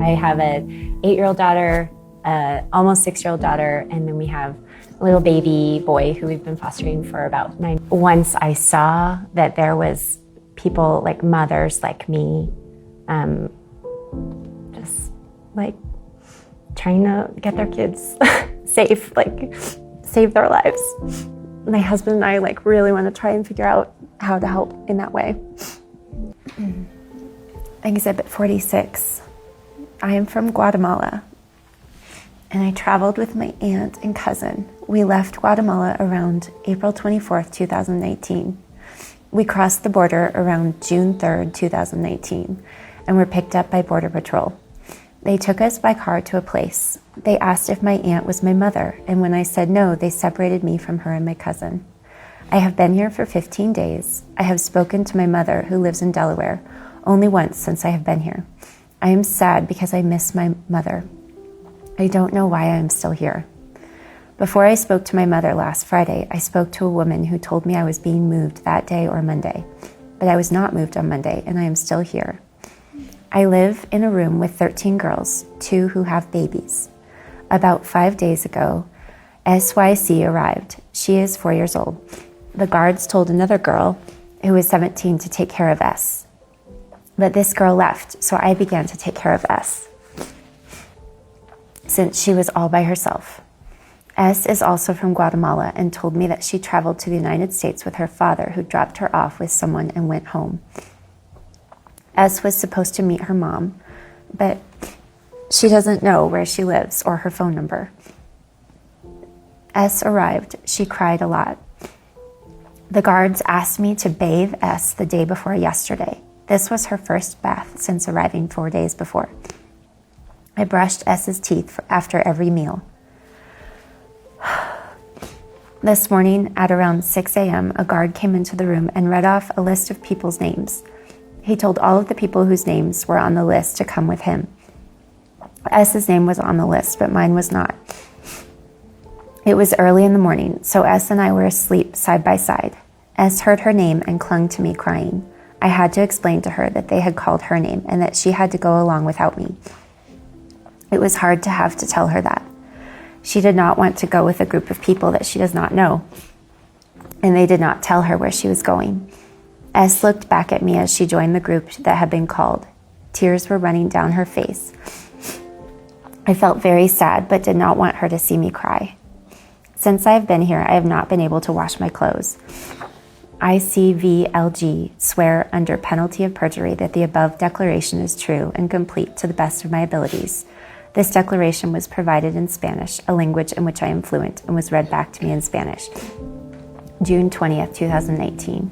I have an 8-year-old daughter, almost 6-year-old daughter, and then we have a little baby boy who we've been fostering for about 9. Once I saw that there was people like mothers like me, just like trying to get their kids safe, like save their lives. My husband and I like really want to try and figure out how to help in that way. Exhibit 46. I am from Guatemala, and I traveled with my aunt and cousin. We left Guatemala around April 24th, 2019. We crossed the border around June 3rd, 2019, and were picked up by Border Patrol. They took us by car to a place. They asked if my aunt was my mother, and when I said no, they separated me from her and my cousin. I have been here for 15 days. I have spoken to my mother, who lives in Delaware, only once since I have been here. I am sad because I miss my mother. I don't know why I am still here. Before I spoke to my mother last Friday, I spoke to a woman who told me I was being moved that day or Monday, but I was not moved on Monday, and I am still here. I live in a room with 13 girls, 2 who have babies. About 5 days ago, SYC arrived. She is 4 years old. The guards told another girl, who is 17, to take care of S. But this girl left, so I began to take care of S, since she was all by herself. S is also from Guatemala and told me that she traveled to the United States with her father, who dropped her off with someone and went home. S was supposed to meet her mom, but she doesn't know where she lives or her phone number. S arrived. She cried a lot. The guards asked me to bathe S the day before yesterday. This was her first bath since arriving 4 days before. I brushed S's teeth after every meal. This morning at around 6 a.m., a guard came into the room and read off a list of people's names. He told all of the people whose names were on the list to come with him. S's name was on the list, but mine was not. It was early in the morning, so S and I were asleep side by side. S heard her name and clung to me crying. I had to explain to her that they had called her name and that she had to go along without me. It was hard to have to tell her that. She did not want to go with a group of people that she does not know, and they did not tell her where she was going. S looked back at me as she joined the group that had been called. Tears were running down her face. I felt very sad, but did not want her to see me cry. Since I have been here, I have not been able to wash my clothes. ICVLG swear under penalty of perjury that the above declaration is true and complete to the best of my abilities. This declaration was provided in Spanish, a language in which I am fluent, and was read back to me in Spanish. June 20th, 2018.